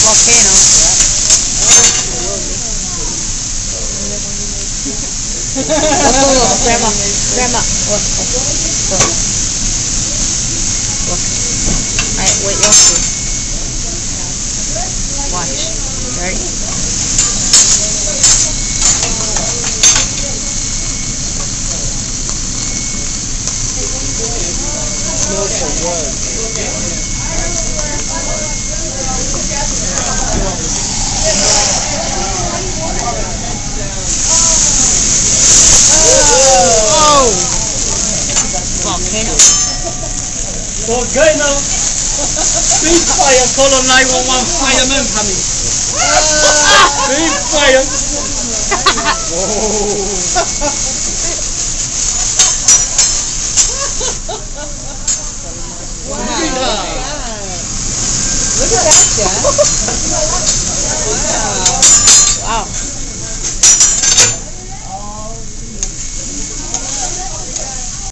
Volcano. Look, Grandma. Grandma. Look. Look. Alright, wait, you'll see. Watch. Ready? No, for what? Oh! Volcano. Volcano! Big fire, call on 911, fireman coming. Big fire! Wow. Look at that, Dad.